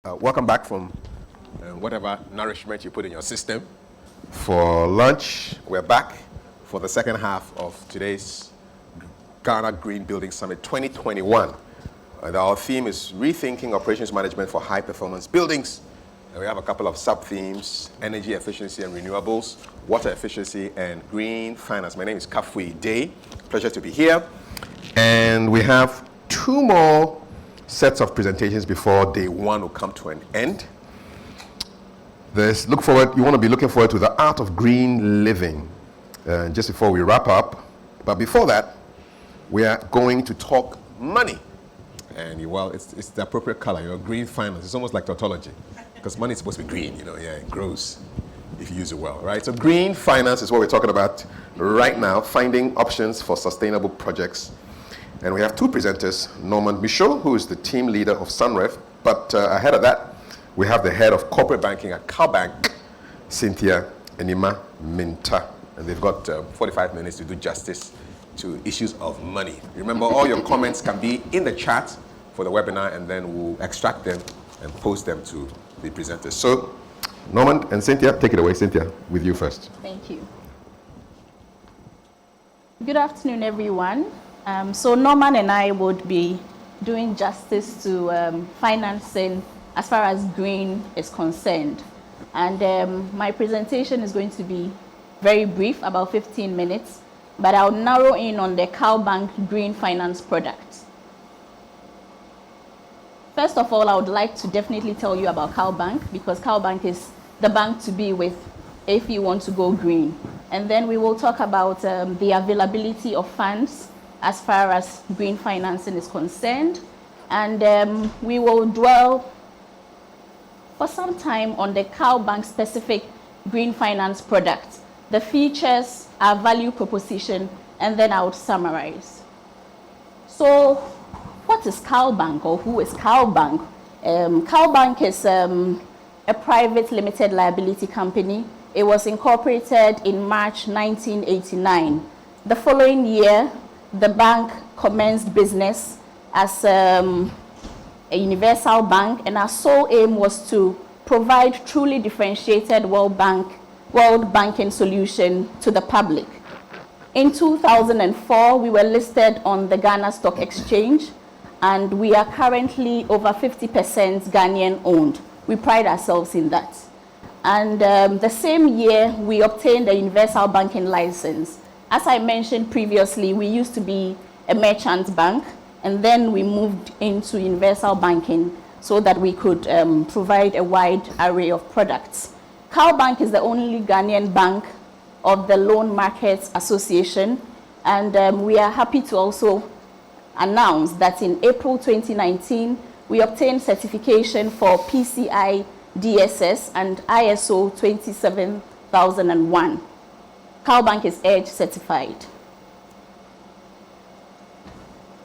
Welcome back from whatever nourishment you put in your system. For lunch, we're back for the second half of today's Ghana Green Building Summit 2021. Our theme is Rethinking Operations Management for High Performance Buildings. We have a couple of sub-themes: energy efficiency and renewables, water efficiency, and green finance. My name is Kafui Day. Pleasure to be here. And we have two more sets of presentations before day one will come to an end. You want to be looking forward to the art of green living just before we wrap up. But before that, we are going to talk money. And it's the appropriate color, green finance. It's almost like tautology, because money is supposed to be green, it grows if you use it well, right? So green finance is what we're talking about right now, finding options for sustainable projects. And we have two presenters, Norman Michaud, who is the team leader of Sunref, but ahead of that, we have the head of corporate banking at Karl Bank, Cynthia Enima Minta. And they've got 45 minutes to do justice to issues of money. Remember, all your comments can be in the chat for the webinar, and then we'll extract them and post them to the presenters. So, Norman and Cynthia, take it away. Cynthia, with you first. Thank you. Good afternoon, everyone. So Norman and I would be doing justice to financing as far as green is concerned. And my presentation is going to be very brief, about 15 minutes, but I'll narrow in on the Karl Bank green finance product. First of all, I would like to definitely tell you about Karl Bank, because Karl Bank is the bank to be with if you want to go green. And then we will talk about the availability of funds as far as green financing is concerned. And we will dwell for some time on the Karl Bank specific green finance product, the features, our value proposition, and then I would summarize. So what is Karl Bank, or who is Karl Bank? Karl Bank is a private limited liability company. It was incorporated in March 1989. The following year, the bank commenced business as a universal bank, and our sole aim was to provide truly differentiated world banking solution to the public. In 2004, we were listed on the Ghana Stock Exchange, and we are currently over 50% Ghanaian owned. We pride ourselves in that. And the same year, we obtained a universal banking license. As I mentioned previously, we used to be a merchant bank, and then we moved into universal banking so that we could provide a wide array of products. Karl Bank is the only Ghanaian bank of the Loan Markets Association, and we are happy to also announce that in April 2019, we obtained certification for PCI DSS and ISO 27001. Karl Bank is EDGE certified.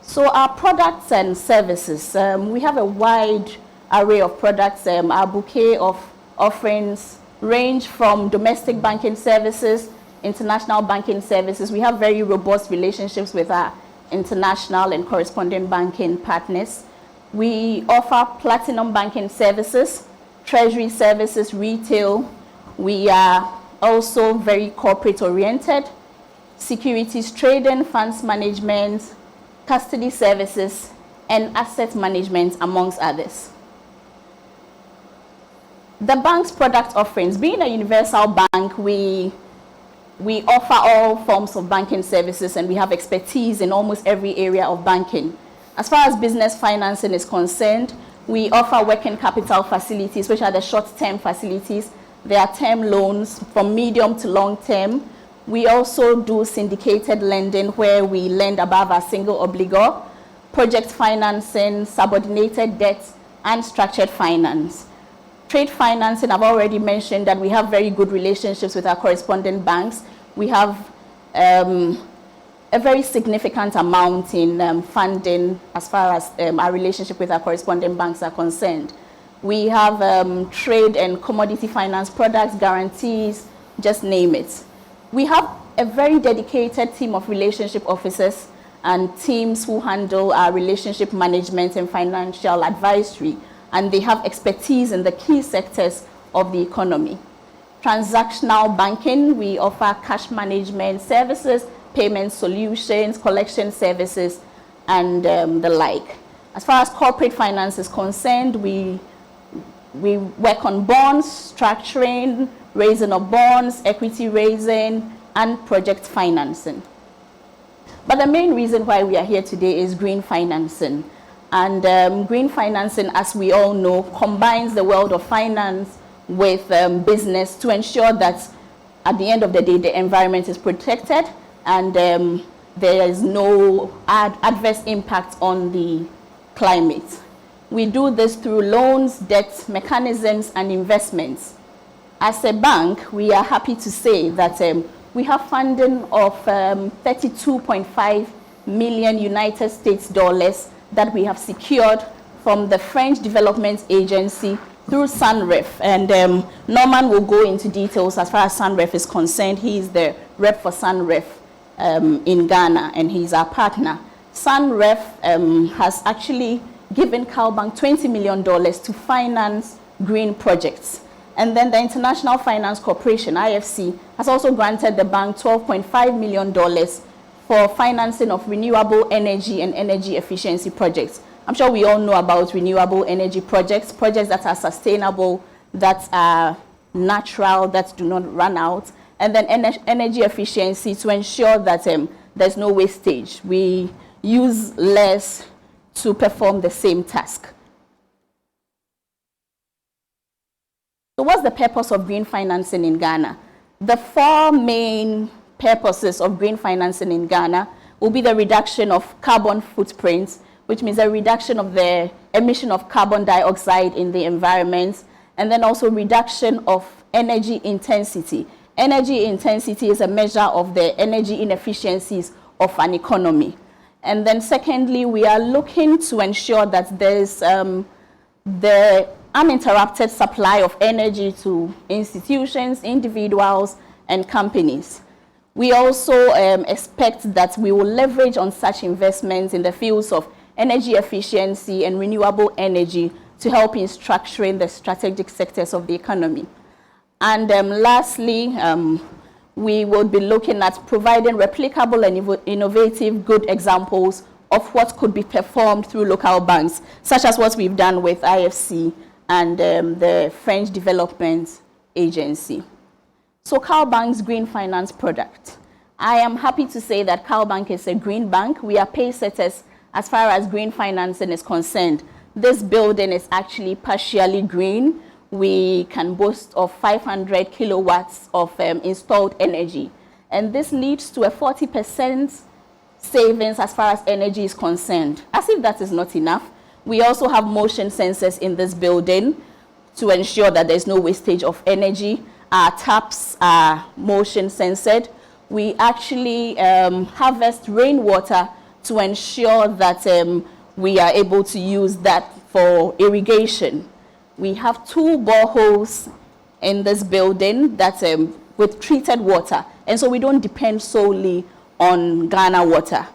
So our products and services, we have a wide array of products. Our bouquet of offerings range from domestic banking services, international banking services. We have very robust relationships with our international and correspondent banking partners. We offer platinum banking services, treasury services, retail. We are also very corporate oriented, securities trading, funds management, custody services, and asset management, amongst others. The bank's product offerings. Being a universal bank, we offer all forms of banking services, and we have expertise in almost every area of banking. As far as business financing is concerned, we offer working capital facilities, which are the short-term facilities. There are term loans from medium to long term. We also do syndicated lending, where we lend above our single obligor, project financing, subordinated debt, and structured finance. Trade financing, I've already mentioned that we have very good relationships with our correspondent banks. We have a very significant amount in funding as far as our relationship with our correspondent banks are concerned. We have trade and commodity finance products, guarantees, just name it. We have a very dedicated team of relationship officers and teams who handle our relationship management and financial advisory. and they have expertise in the key sectors of the economy. Transactional banking, we offer cash management services, payment solutions, collection services, and the like. As far as corporate finance is concerned, we work on bonds, structuring, raising of bonds, equity raising, and project financing. But the main reason why we are here today is green financing. And green financing, as we all know, combines the world of finance with business to ensure that at the end of the day, the environment is protected and there is no adverse impact on the climate. We do this through loans, debt mechanisms, and investments. As a bank, we are happy to say that we have funding of 32.5 million United States dollars that we have secured from the French Development Agency through Sunref. And Norman will go into details as far as Sunref is concerned. He is the rep for Sunref in Ghana, and he's our partner. Sunref has actually given Karl Bank $20 million to finance green projects. And then the International Finance Corporation, IFC, has also granted the bank $12.5 million for financing of renewable energy and energy efficiency projects. I'm sure we all know about renewable energy projects, projects that are sustainable, that are natural, that do not run out, and then energy efficiency to ensure that there's no wastage. We use less to perform the same task. So what's the purpose of green financing in Ghana? The four main purposes of green financing in Ghana will be the reduction of carbon footprints, which means a reduction of the emission of carbon dioxide in the environment, and then also reduction of energy intensity. Energy intensity is a measure of the energy inefficiencies of an economy. And then secondly, we are looking to ensure that there's the uninterrupted supply of energy to institutions, individuals, and companies. We also expect that we will leverage on such investments in the fields of energy efficiency and renewable energy to help in structuring the strategic sectors of the economy. And lastly, we will be looking at providing replicable and innovative good examples of what could be performed through local banks, such as what we've done with IFC and the French Development Agency. So Karl Bank's green finance product. I am happy to say that Karl Bank is a green bank. We are pace setters as far as green financing is concerned. This building is actually partially green. We can boast of 500 kilowatts of installed energy. And this leads to a 40% savings as far as energy is concerned. As if that is not enough, we also have motion sensors in this building to ensure that there's no wastage of energy. Our taps are motion censored. We actually harvest rainwater to ensure that we are able to use that for irrigation. We have 2 boreholes in this building that's with treated water, and so we don't depend solely on Ghana water.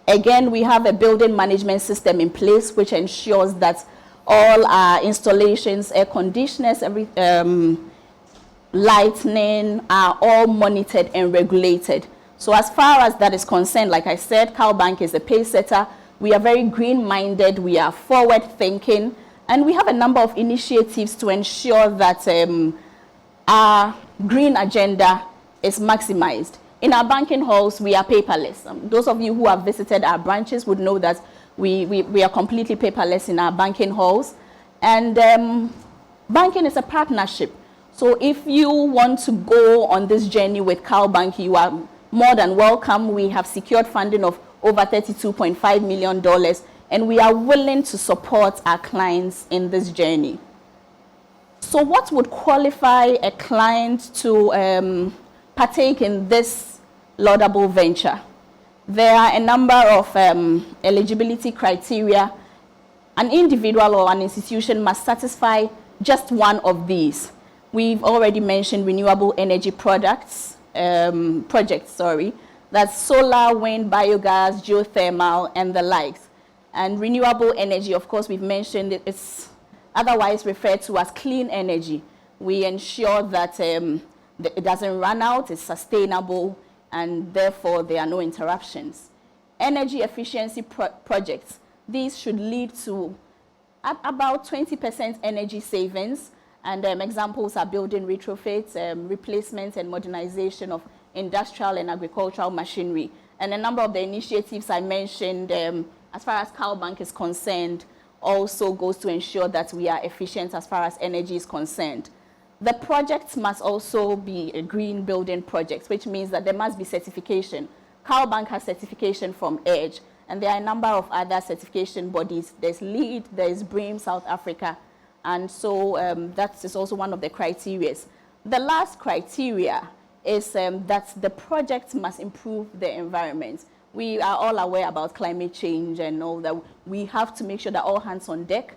Again, we have a building management system in place which ensures that all our installations, air conditioners, lighting are all monitored and regulated. So as far as that is concerned, like I said, Karl Bank is a pace setter. We are very green-minded, we are forward-thinking, and we have a number of initiatives to ensure that our green agenda is maximized. In our banking halls, we are paperless. Those of you who have visited our branches would know that we are completely paperless in our banking halls. And banking is a partnership. So if you want to go on this journey with Karl Bank, you are more than welcome. We have secured funding of over $32.5 million, and we are willing to support our clients in this journey. So what would qualify a client to partake in this laudable venture? There are a number of eligibility criteria. An individual or an institution must satisfy just one of these. We've already mentioned renewable energy projects. That's solar, wind, biogas, geothermal, and the likes. And renewable energy, of course, we've mentioned it's otherwise referred to as clean energy. We ensure that it doesn't run out, it's sustainable, and therefore there are no interruptions. Energy efficiency projects, these should lead to about 20% energy savings, and examples are building retrofits, replacement and modernization of industrial and agricultural machinery. And a number of the initiatives I mentioned, as far as Karl Bank is concerned, also goes to ensure that we are efficient as far as energy is concerned. The projects must also be a green building project, which means that there must be certification. Karl Bank has certification from EDGE, and there are a number of other certification bodies. There's LEED, there's BREEAM South Africa, and so that is also one of the criteria. The last criteria is that the project must improve the environment. We are all aware about climate change and all that. We have to make sure that all hands on deck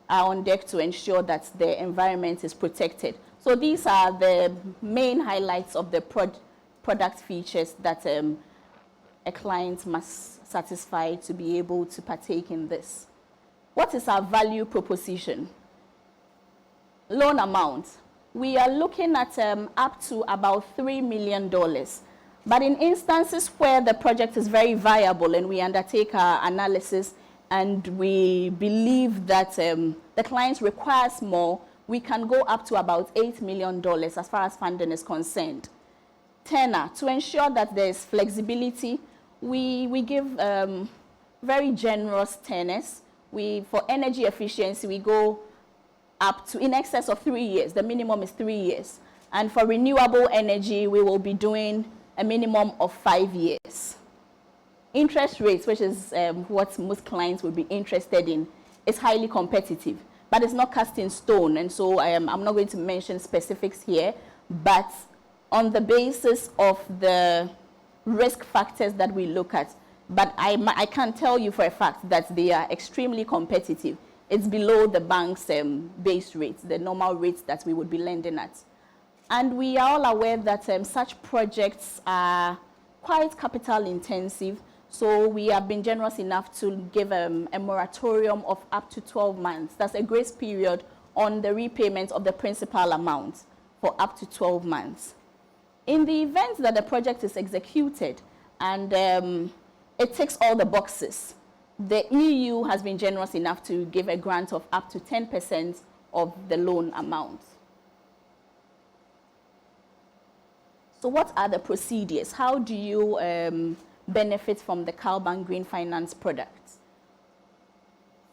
are on deck to ensure that the environment is protected. So these are the main highlights of the product features that a client must satisfy to be able to partake in this. What is our value proposition? Loan amount. We are looking at up to about $3 million. But in instances where the project is very viable and we undertake our analysis and we believe that the client requires more, we can go up to about $8 million as far as funding is concerned. Tenor, to ensure that there is flexibility, we give very generous tenors. For energy efficiency, we go up to in excess of 3 years. The minimum is 3 years. And for renewable energy, we will be doing a minimum of 5 years. Interest rates, which is what most clients would be interested in, is highly competitive, but it's not cast in stone. And so I'm not going to mention specifics here, but on the basis of the risk factors that we look at, but I can tell you for a fact that they are extremely competitive. It's below the bank's base rates, the normal rates that we would be lending at. And we are all aware that such projects are quite capital intensive, so we have been generous enough to give a moratorium of up to 12 months. That's a grace period on the repayment of the principal amount for up to 12 months. In the event that the project is executed and it ticks all the boxes, the EU has been generous enough to give a grant of up to 10% of the loan amount. So what are the procedures? How do you benefit from the Karl Bank Green Finance products?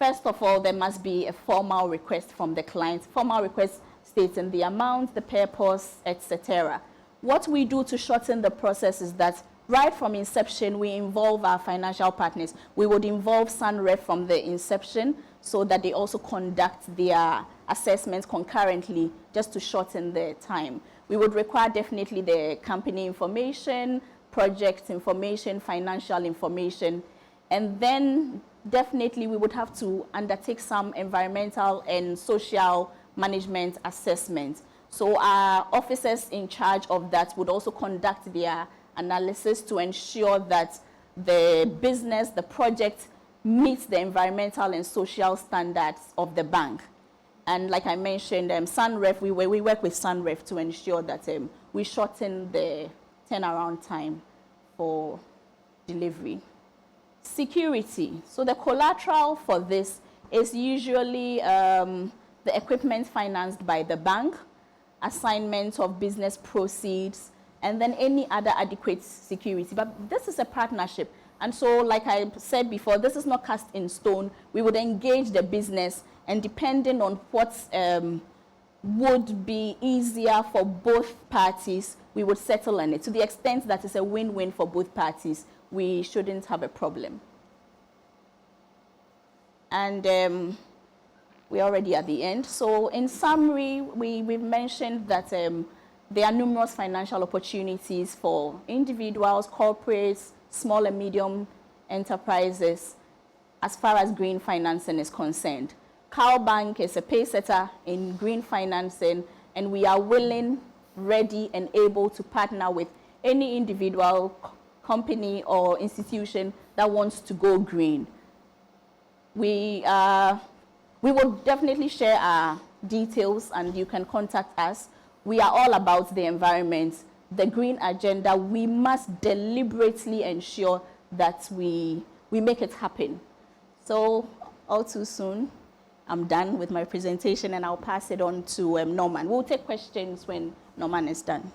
First of all, there must be a formal request from the client. Formal request stating the amount, the purpose, etc. What we do to shorten the process is that right from inception, we involve our financial partners. We would involve Sunref from the inception so that they also conduct their assessments concurrently just to shorten the time. We would require definitely the company information, project information, financial information, and then definitely we would have to undertake some environmental and social management assessments. So our officers in charge of that would also conduct their analysis to ensure that the business, the project, meets the environmental and social standards of the bank. And like I mentioned, Sunref, we work with Sunref to ensure that we shorten the turnaround time for delivery. Security. So the collateral for this is usually the equipment financed by the bank, assignment of business proceeds, and then any other adequate security. But this is a partnership. And so, like I said before, this is not cast in stone. We would engage the business, and depending on what would be easier for both parties, we would settle on it. To the extent that it's a win-win for both parties, we shouldn't have a problem. And we're already at the end. So in summary, we've mentioned that there are numerous financial opportunities for individuals, corporates, small and medium enterprises as far as green financing is concerned. Karl Bank is a paysetter in green financing, and we are willing, ready, and able to partner with any individual, company, or institution that wants to go green. We We will definitely share our details and you can contact us. We are all about the environment, the green agenda. We must deliberately ensure that we make it happen. So all too soon, I'm done with my presentation and I'll pass it on to Norman. We'll take questions when Norman is done.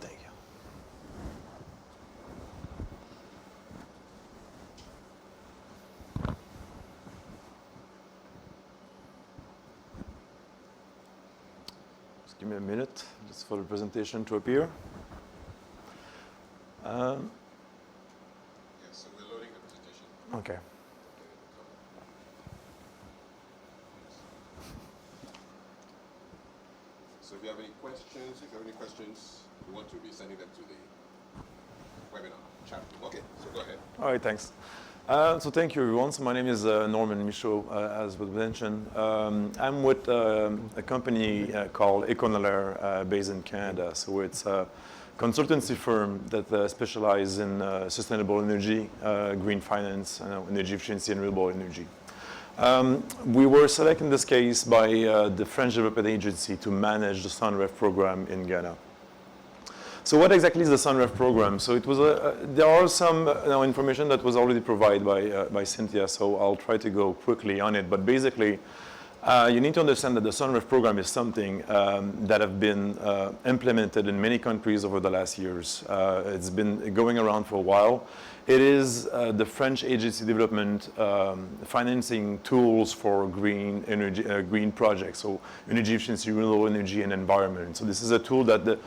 Thank you. Just give me a minute just for the presentation to appear. Yes, so we're loading the presentation. Okay. So if you have any questions, you want to be sending them to the webinar chat. Okay, so go ahead. All right, thanks. So thank you, everyone. So my name is Norman Michaud, as was mentioned. I'm with a company called Econolaire, based in Canada. So it's a consultancy firm that specializes in sustainable energy, green finance, energy efficiency, and renewable energy. We were selected in this case by the French Development Agency to manage the Sunref program in Ghana. So what exactly is the Sunref program? So it was there are some information that was already provided by Cynthia, so I'll try to go quickly on it. But basically, you need to understand that the Sunref program is something that have been implemented in many countries over the last years. It's been going around for a while. It is the French agency development financing tools for green energy, green projects, so energy efficiency, renewable energy, and environment. So this is a tool that the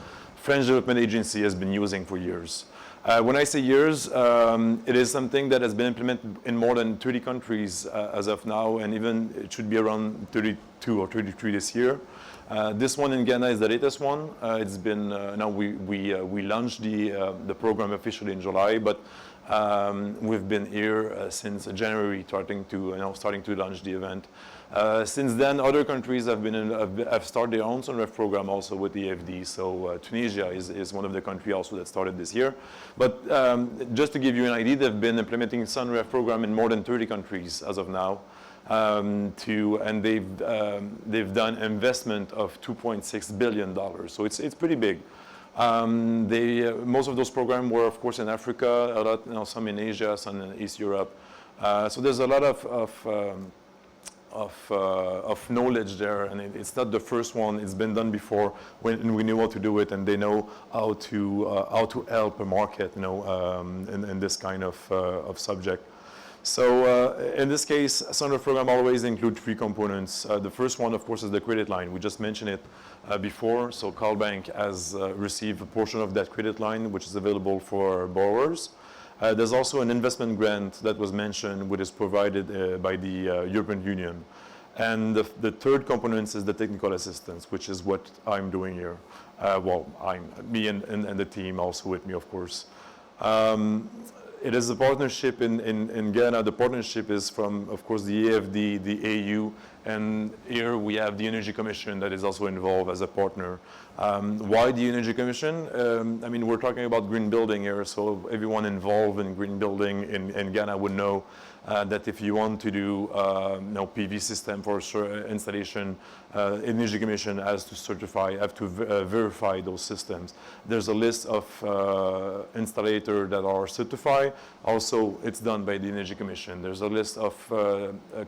French Development Agency has been using for years. When I say years, it is something that has been implemented in more than 30 countries as of now, and even it should be around 32 or 33 this year. This one in Ghana is the latest one. It's been now we launched the program officially in July, but we've been here since January, starting to launch the event. Since then, other countries have started their own Sunref program also with the EFD. So Tunisia is one of the countries also that started this year. But just to give you an idea, they've been implementing Sunref program in more than 30 countries as of now. And they've done investment of $2.6 billion. So it's pretty big. Most of those programs were, of course, in Africa, a lot, some in Asia, some in East Europe. So there's a lot of knowledge there, and it's not the first one. It's been done before when we knew how to do it, and they know how to help a market, in this kind of subject. So in this case, Sunref program always include three components. The first one, of course, is the credit line. We just mentioned it before. So Karl Bank has received a portion of that credit line, which is available for borrowers. There's also an investment grant that was mentioned, which is provided by the European Union. And the third component is the technical assistance, which is what I'm doing here. Me and the team also with me, of course. It is a partnership in Ghana. The partnership is from, of course, the AFD, the AU, and here we have the Energy Commission that is also involved as a partner. Why the Energy Commission? I mean, we're talking about green building here, so everyone involved in green building in Ghana would know that if you want to do PV system for installation, Energy Commission has to verify those systems. There's a list of installators that are certified. Also, it's done by the Energy Commission. There's a list of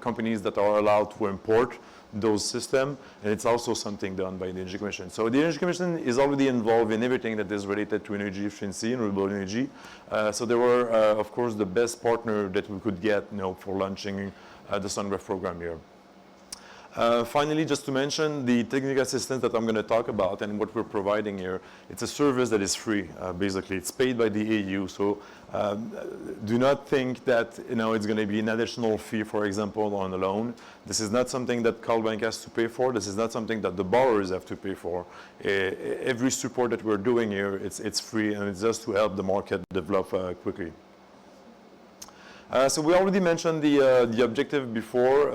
companies that are allowed to import those systems, and it's also something done by the Energy Commission. So the Energy Commission is already involved in everything that is related to energy efficiency and renewable energy. So they were, of course, the best partner that we could get, for launching the Sunref program here. Finally, just to mention the technical assistance that I'm going to talk about and what we're providing here. It's a service that is free, basically. It's paid by the EU. So do not think that it's going to be an additional fee, for example, on a loan. This is not something that Karl Bank has to pay for. This is not something that the borrowers have to pay for. Every support that we're doing here, it's free, and it's just to help the market develop quickly. So we already mentioned the objective before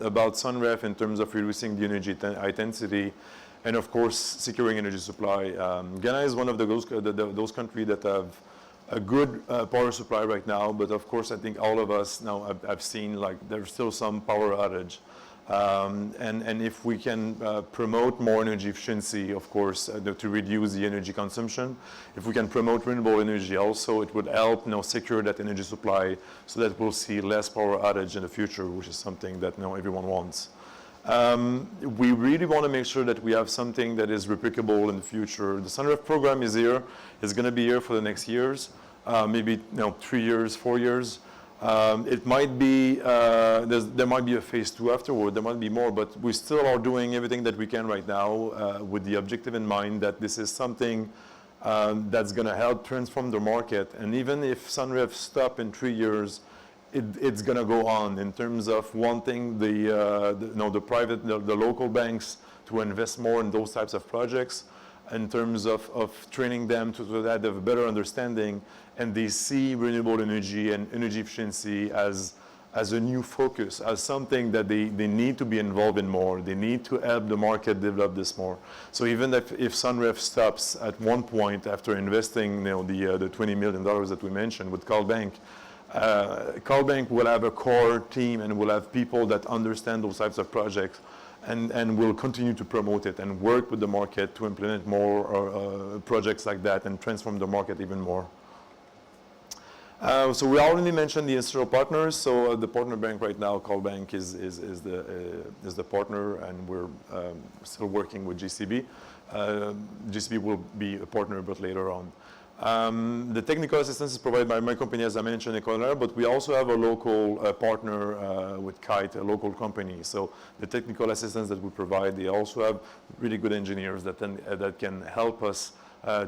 about Sunref in terms of reducing the energy intensity and, of course, securing energy supply. Ghana is one of those countries that have a good power supply right now, but of course I think all of us now have seen like there's still some power outage. And if we can promote more energy efficiency, of course, to reduce the energy consumption, if we can promote renewable energy also, it would help secure that energy supply so that we'll see less power outage in the future, which is something that everyone wants. We really want to make sure that we have something that is replicable in the future. The Sunref program is here. It's going to be here for the next years, maybe 3 years, 4 years. It might be, there might be a phase 2 afterward, there might be more, but we still are doing everything that we can right now with the objective in mind that this is something that's going to help transform the market. And even if Sunref stop in 3 years, it's going to go on in terms of wanting the private, the local banks to invest more in those types of projects, in terms of training them so that they have a better understanding, and they see renewable energy and energy efficiency as a new focus, as something that they need to be involved in more. They need to help the market develop this more. So even if Sunref stops at one point after investing the $20 million that we mentioned with Karl Bank, Karl Bank will have a core team and will have people that understand those types of projects, and will continue to promote it and work with the market to implement more projects like that and transform the market even more. So we already mentioned the institutional partners. So the partner bank right now, Karl Bank, is the partner, and we're still working with GCB. GCB will be a partner, but later on. The technical assistance is provided by my company, as I mentioned, Ecolab, but we also have a local partner with Kite, a local company. So the technical assistance that we provide, they also have really good engineers that can help us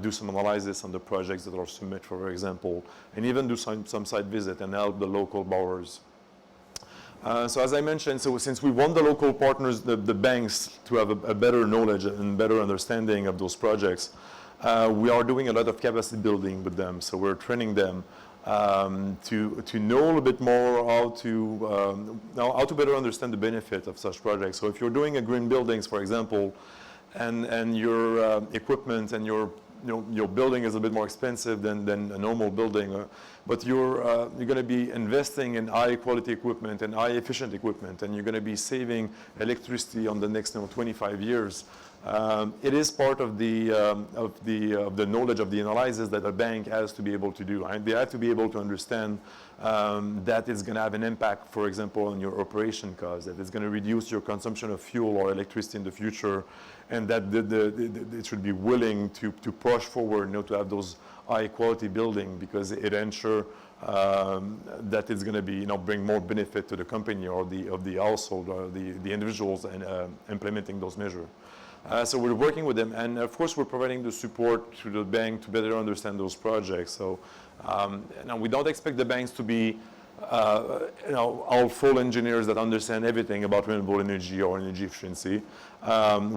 do some analysis on the projects that are submitted, for example, and even do some site visit and help the local borrowers. So as I mentioned, so since we want the local partners, the banks, to have a better knowledge and better understanding of those projects, we are doing a lot of capacity building with them. So we're training them to know a little bit more how to better understand the benefit of such projects. So if you're doing a green buildings, for example, and your equipment and your building is a bit more expensive than a normal building, but you're going to be investing in high quality equipment and high efficient equipment, and you're going to be saving electricity on the next 25 years. It is part of the knowledge of the analysis that a bank has to be able to do. Right? They have to be able to understand that it's going to have an impact, for example, on your operation costs, that it's going to reduce your consumption of fuel or electricity in the future, and that it should be willing to push forward, to have those high quality building, because it ensures that it's going to be, bring more benefit to the company or the household or the individuals and implementing those measures. So we're working with them, and of course we're providing the support to the bank to better understand those projects. So now we don't expect the banks to be all full engineers that understand everything about renewable energy or energy efficiency.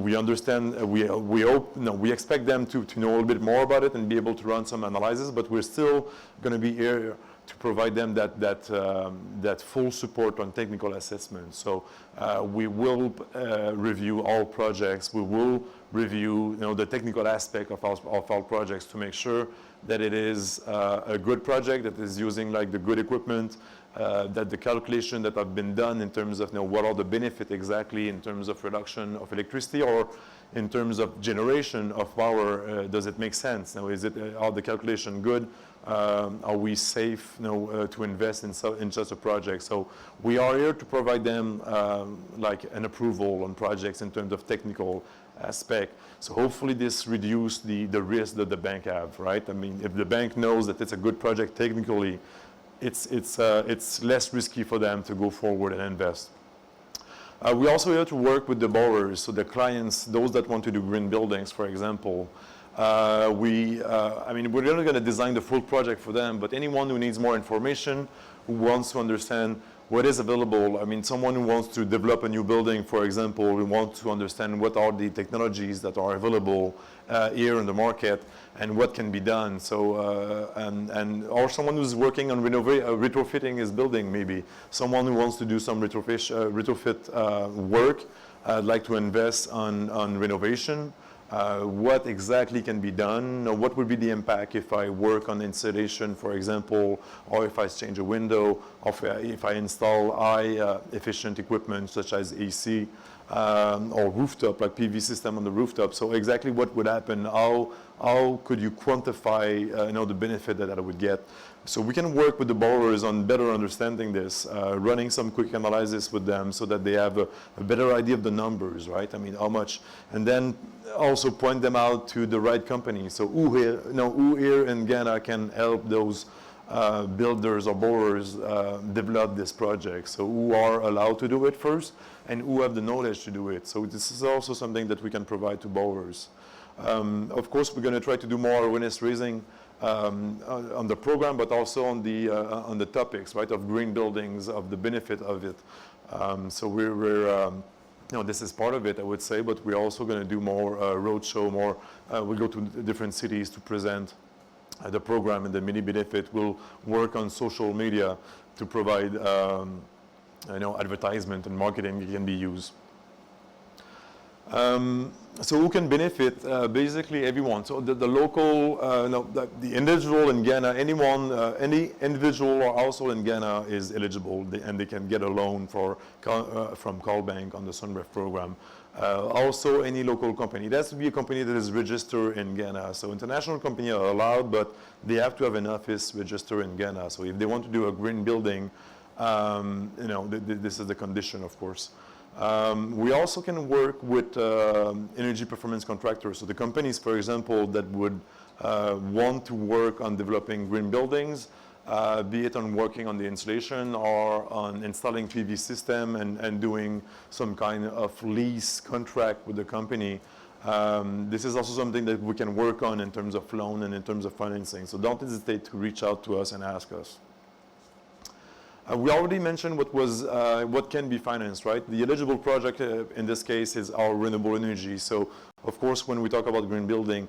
We understand, we expect them to know a little bit more about it and be able to run some analysis, but we're still going to be here to provide them that full support on technical assessment. So we will review all projects. We will review the technical aspect of our projects to make sure that it is a good project, that is using the good equipment, that the calculation that have been done in terms of what are the benefits exactly in terms of reduction of electricity or in terms of generation of power, does it make sense? Now, are the calculation good? Are we safe to invest in such a project? So we are here to provide them an approval on projects in terms of technical aspect. So hopefully this reduces the risk that the bank have, right? I mean, if the bank knows that it's a good project technically, it's less risky for them to go forward and invest. We also here to work with the borrowers, so the clients, those that want to do green buildings, for example. We're not going to design the full project for them, but anyone who needs more information, who wants to understand what is available. I mean, someone who wants to develop a new building, for example, we want to understand what are the technologies that are available here in the market and what can be done. So, or someone who's working on retrofitting his building, maybe. Someone who wants to do some retrofit work, like to invest on renovation. what exactly can be done, what would be the impact if I work on installation, for example, or if I change a window, or if I install high efficient equipment such as AC or rooftop, like PV system on the rooftop. So exactly what would happen, how could you quantify the benefit that I would get? So we can work with the borrowers on better understanding this, running some quick analysis with them so that they have a better idea of the numbers, right? I mean, how much, and then also point them out to the right company. So who here in Ghana can help those builders or borrowers develop this project? So who are allowed to do it first and who have the knowledge to do it? So this is also something that we can provide to borrowers. Of course, we're going to try to do more awareness raising on the program, but also on the topics, right, of green buildings, of the benefit of it. So this is part of it, I would say, but we're also going to do more roadshow, we'll go to different cities to present the program and the many benefit. We'll work on social media to provide, advertisement and marketing that can be used. So who can benefit? Basically everyone. So the local, the individual in Ghana, any individual or household in Ghana is eligible, and they can get a loan from Karl Bank on the Sunref program. Also any local company. It has to be a company that is registered in Ghana. So international companies are allowed, but they have to have an office registered in Ghana. So if they want to do a green building, this is the condition, of course. We also can work with energy performance contractors. So the companies, for example, that would want to work on developing green buildings, be it on working on the installation or on installing PV system and doing some kind of lease contract with the company. This is also something that we can work on in terms of loan and in terms of financing. So don't hesitate to reach out to us and ask us. We already mentioned what can be financed, right? The eligible project in this case is our renewable energy. So, of course, when we talk about green building,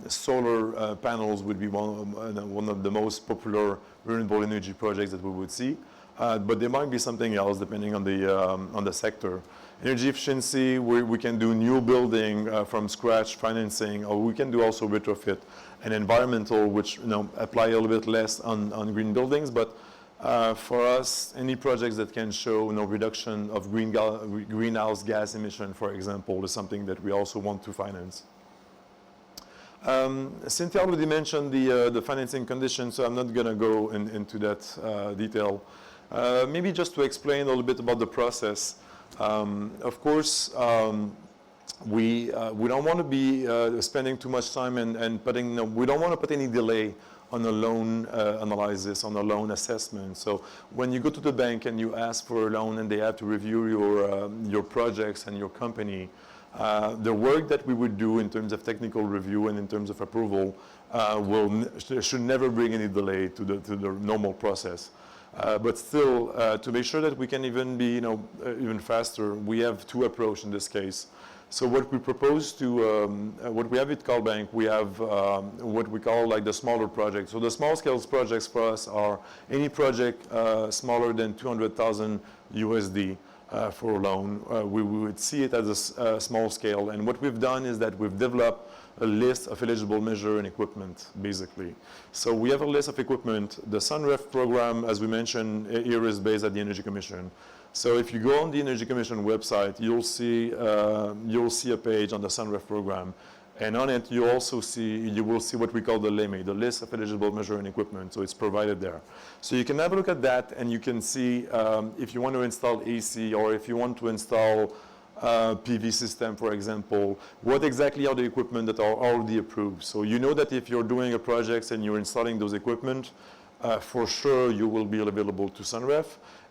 solar panels would be one of the most popular renewable energy projects that we would see. But there might be something else depending on the sector. Energy efficiency, we can do new building from scratch financing, or we can do also retrofit. And environmental, which apply a little bit less on green buildings, but for us, any projects that can show reduction of greenhouse gas emission, for example, is something that we also want to finance. Cynthia already mentioned the financing conditions, so I'm not going to go into that detail. Maybe just to explain a little bit about the process. Of course, we don't want to be spending too much time and we don't want to put any delay on a loan analysis, on a loan assessment. So when you go to the bank and you ask for a loan and they have to review your projects and your company, the work that we would do in terms of technical review and in terms of approval should never bring any delay to the normal process. But still, to make sure that we can even be even faster, we have two approaches in this case. So what we propose to, what we have at Karl Bank, we have what we call like the smaller projects. So the small scale projects for us are any project smaller than 200,000 USD for a loan. We would see it as a small scale. And what we've done is that we've developed a list of eligible measure and equipment, basically. So we have a list of equipment. The Sunref program, as we mentioned, here is based at the Energy Commission. So if you go on the Energy Commission website, you'll see a page on the Sunref program, and on it you will see what we call the LEME, the list of eligible measure and equipment. So it's provided there. So you can have a look at that, and you can see if you want to install AC or if you want to install PV system, for example, what exactly are the equipment that are already approved. So you know that if you're doing a project and you're installing those equipment, for sure you will be available to Sunref.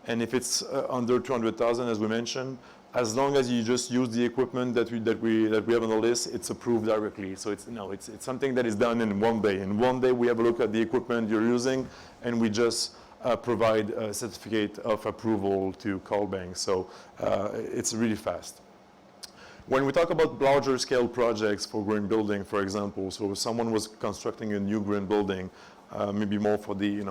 And if it's under 200,000, as we mentioned, as long as you just use the equipment that we have on the list, it's approved directly. So it's something that is done in one day. In one day, we have a look at the equipment you're using, and we just provide a certificate of approval to Karl Bank. So it's really fast. When we talk about larger scale projects for green building, for example, so if someone was constructing a new green building, maybe more for the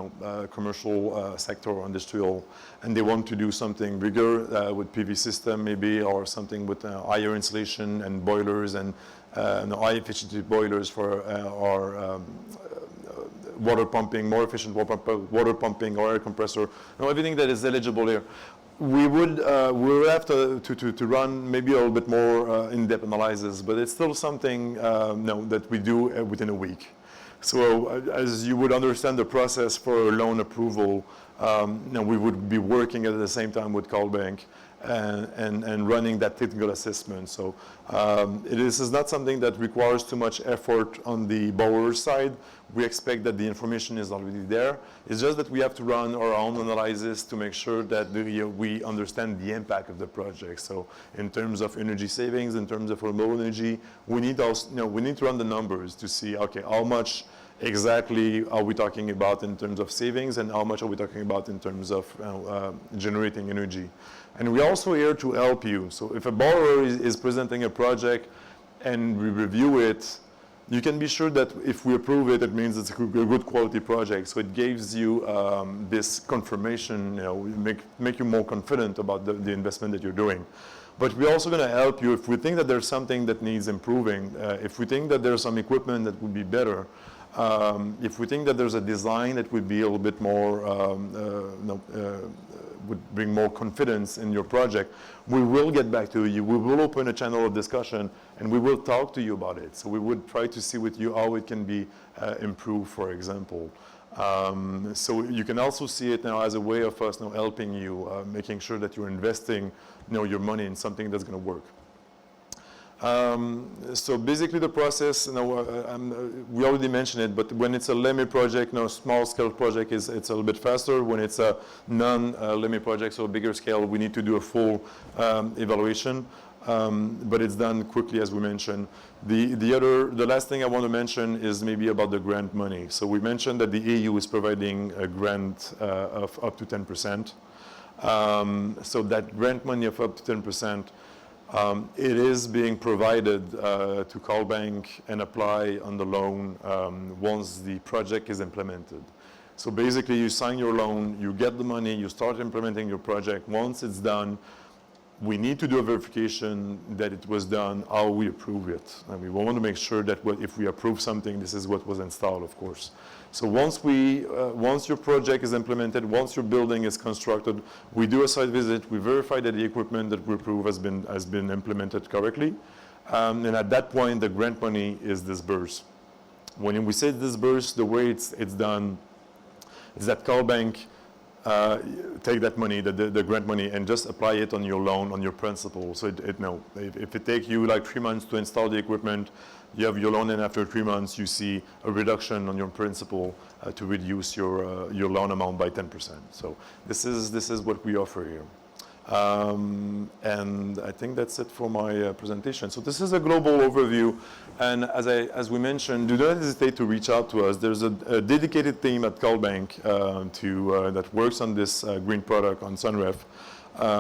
commercial sector or industrial, and they want to do something bigger with PV system maybe, or something with higher insulation and boilers and high efficiency boilers for water pumping, more efficient water pumping or air compressor, everything that is eligible here. We would have to run maybe a little bit more in-depth analysis, but it's still something that we do within a week. So as you would understand the process for a loan approval, we would be working at the same time with Karl Bank and running that technical assessment. So this is not something that requires too much effort on the borrower's side. We expect that the information is already there. It's just that we have to run our own analysis to make sure that we understand the impact of the project. So in terms of energy savings, in terms of renewable energy, we need to run the numbers to see, okay, how much exactly are we talking about in terms of savings, and how much are we talking about in terms of generating energy. And we're also here to help you. So if a borrower is presenting a project and we review it, you can be sure that if we approve it, it means it's a good quality project. So it gives you this confirmation, make you more confident about the investment that you're doing. But we're also going to help you if we think that there's something that needs improving, if we think that there's some equipment that would be better, if we think that there's a design that would be a little bit more, would bring more confidence in your project, we will get back to you. We will open a channel of discussion, and we will talk to you about it. So we would try to see with you how it can be improved, for example. So you can also see it now as a way of us helping you, making sure that you're investing your money in something that's going to work. So basically the process, we already mentioned it, but when it's a LEMI project, small scale project, it's a little bit faster. When it's a non-LEMI project, so a bigger scale, we need to do a full evaluation, but it's done quickly, as we mentioned. The last thing I want to mention is maybe about the grant money. So we mentioned that the EU is providing a grant of up to 10%. So that grant money of up to 10%, it is being provided to Karl Bank and apply on the loan once the project is implemented. So basically you sign your loan, you get the money, you start implementing your project. Once it's done, we need to do a verification that it was done, how we approve it. And we want to make sure that if we approve something, this is what was installed, of course. So once your project is implemented, once your building is constructed, we do a site visit, we verify that the equipment that we approve has been implemented correctly. And at that point, the grant money is disbursed. When we say disbursed, the way it's done is that Karl Bank take that money, the grant money, and just apply it on your loan, on your principal. So if it takes you like 3 months to install the equipment, you have your loan, and after 3 months you see a reduction on your principal to reduce your loan amount by 10%. So this is what we offer here. And I think that's it for my presentation. So this is a global overview, and as we mentioned, do not hesitate to reach out to us. There's a dedicated team at Karl Bank that works on this green product on Sunref.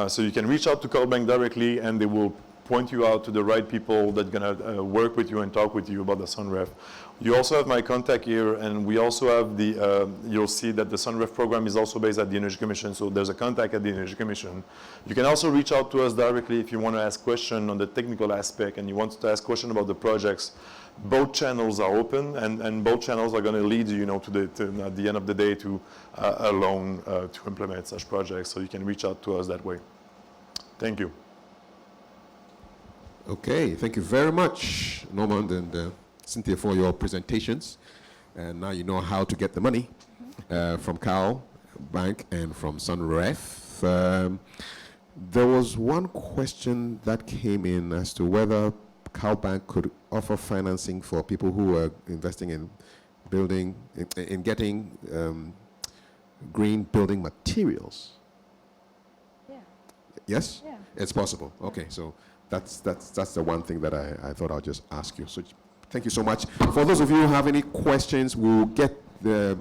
So you can reach out to Karl Bank directly, and they will point you out to the right people that are going to work with you and talk with you about the Sunref. You also have my contact here, and we also have you'll see that the Sunref program is also based at the Energy Commission, so there's a contact at the Energy Commission. You can also reach out to us directly if you want to ask questions on the technical aspect and you want to ask questions about the projects. Both channels are open, and both channels are going to lead you, at the end of the day to a loan to implement such projects, so you can reach out to us that way. Thank you. Okay, thank you very much, Norman and Cynthia, for your presentations. And now you know how to get the money from Karl Bank and from Sunref. There was one question that came in as to whether Karl Bank could offer financing for people who are investing in building, in getting green building materials. Yeah. Yes? Yeah. It's possible. Okay, so that's the one thing that I thought I'll just ask you. So thank you so much. For those of you who have any questions, we'll get the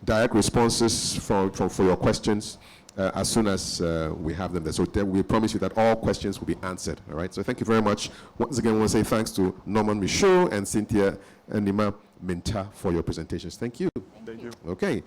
direct responses for your questions as soon as we have them there. So we promise you that all questions will be answered. All right. So thank you very much. Once again, I want to say thanks to Norman Michaud and Cynthia Nima Minta for your presentations. Thank you. Thank you. Okay.